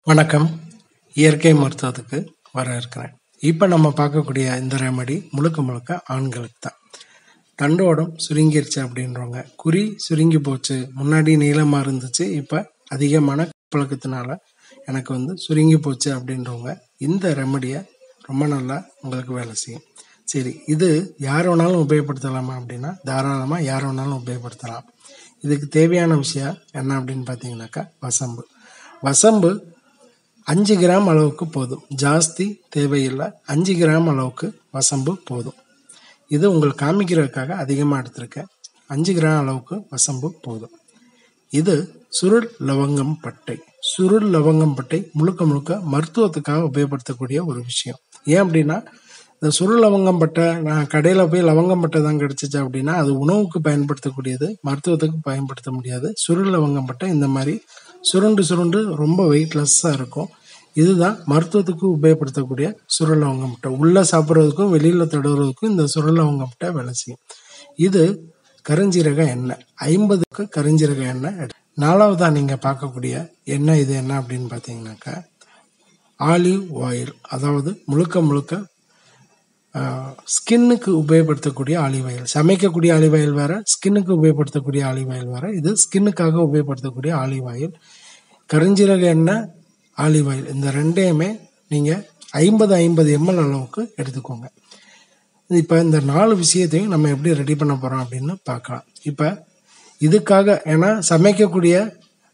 வணக்கம். இயற்கை மருத்துவத்துக்கு இருக்கிறேன். இப்போ நம்ம பார்க்கக்கூடிய இந்த ரெமடி முழுக்க முழுக்க ஆண்களுக்கு தான். தண்டோடம் சுருங்கிருச்சு அப்படின்றவங்க, குறி சுருங்கி போச்சு, முன்னாடி நீளமாக இருந்துச்சு, இப்போ அதிகமான பழக்கத்தினால எனக்கு சுருங்கி போச்சு அப்படின்றவங்க இந்த ரெமடியை ரொம்ப நல்லா உங்களுக்கு வேலை செய்யும். சரி, இது யார் வேணாலும் உபயோகப்படுத்தலாமா அப்படின்னா தாராளமாக யார் வேணாலும் உபயோகப்படுத்தலாம். இதுக்கு தேவையான விஷயம் என்ன அப்படின்னு பார்த்தீங்கன்னாக்கா வசம்பு 5 கிராம் அளவுக்கு போதும், ஜாஸ்தி தேவையில்லை. 5 கிராம் அளவுக்கு வசம்பு போதும். இது உங்களுக்கு காமிக்கிறதுக்காக அதிகமாக எடுத்திருக்கேன். 5 கிராம் அளவுக்கு வசம்பு போதும். இது சுருள் லவங்கம் பட்டை முழுக்க முழுக்க மருத்துவத்துக்காக உபயோகப்படுத்தக்கூடிய ஒரு விஷயம். ஏன் அப்படின்னா, இந்த சுருள் லவங்கம் பட்டை நான் கடையில் போய் லவங்கம் பட்டை தான் கிடச்சிச்சு அப்படின்னா அது உணவுக்கு பயன்படுத்தக்கூடியது, மருத்துவத்துக்கு பயன்படுத்த முடியாது. சுருள் லவங்கம் பட்டை இந்த மாதிரி சுருண்டு ரொம்ப வெயிட்லெஸ்ஸாக இருக்கும். இதுதான் மருத்துவத்துக்கு உபயோகப்படுத்தக்கூடிய சுருள் லவங்கம் பட்டை. உள்ளே சாப்பிட்றதுக்கும் வெளியில் தடவுறதுக்கும் இந்த சுருள் லவங்கம் பட்டை வேலை செய்யும். இது கருஞ்சீரக எண்ணெய், 50க்கு கருஞ்சீரக எண்ணெய். 4வதாக நீங்கள் பார்க்கக்கூடிய எண்ணெய் இது என்ன அப்படின்னு பார்த்தீங்கன்னாக்கா ஆலிவ் ஆயில். அதாவது முழுக்க ஸ்கின்னுக்கு உபயோகப்படுத்தக்கூடிய ஆலிவ் ஆயில். சமைக்கக்கூடிய ஆலிவ் ஆயில் வேற, ஸ்கின்னுக்கு உபயோகப்படுத்தக்கூடிய ஆலிவ் ஆயில் வேற. இது ஸ்கின்னுக்காக உபயோகப்படுத்தக்கூடிய ஆலிவ் ஆயில். கருஞ்சீரக எண்ணெய், ஆலிவ் ஆயில், இந்த ரெண்டையுமே நீங்கள் 50 ml அளவுக்கு எடுத்துக்கோங்க. இப்போ இந்த 4 விஷயத்தையும் நம்ம எப்படி ரெடி பண்ண போகிறோம் அப்படின்னு பார்க்கலாம். இப்போ இதுக்காக, ஏன்னா சமைக்கக்கூடிய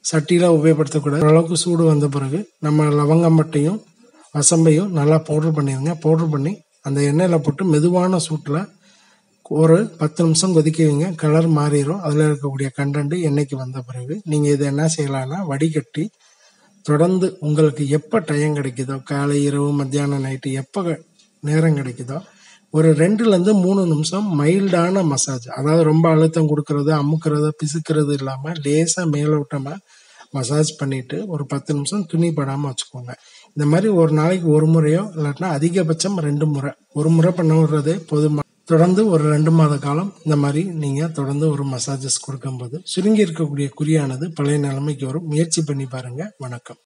சட்டியில் உபயோகப்படுத்தக்கூடிய அளவுக்கு சூடு வந்த பிறகு நம்ம லவங்கம் பட்டையும் வசம்பையும் நல்லா பவுடர் பண்ணிடுங்க. பவுடர் பண்ணி அந்த எண்ணெயில் போட்டு மெதுவான சூட்டில் ஒரு 10 நிமிஷம் கொதிக்க வைங்க. கலர் மாறிடும். அதில் இருக்கக்கூடிய கண்டென்ட் எண்ணெய்க்கு வந்த பிறகு நீங்கள் இதை என்ன செய்யலாம்னா வடிகட்டி தொடர்ந்து உங்களுக்கு எப்போ டைம் கிடைக்குதோ, காலை, இரவு, மத்தியானம், நைட்டு, எப்போ நேரம் கிடைக்குதோ ஒரு 2-3 நிமிஷம் மைல்டான மசாஜ், அதாவது ரொம்ப அழுத்தம் கொடுக்கறது, அமுக்கிறது, பிசுக்கிறது இல்லாமல் லேசாக மேலோட்டமாக மசாஜ் பண்ணிவிட்டு ஒரு 10 நிமிஷம் துணி படாமல் வச்சுக்கோங்க. இந்த மாதிரி ஒரு நாளைக்கு ஒரு முறையோ இல்லாட்டினா அதிகபட்சம் 2 முறை, ஒரு முறை பண்ண விடுறதே போதுமா. தொடர்ந்து ஒரு 2 மாத காலம் இந்த மாதிரி நீங்கள் தொடர்ந்து ஒரு மசாஜஸ் கொடுக்கும்போது சுருங்கி இருக்கக்கூடிய குறியானது பழைய நிலைமைக்கு வரும். முயற்சி பண்ணி பாருங்கள். வணக்கம்.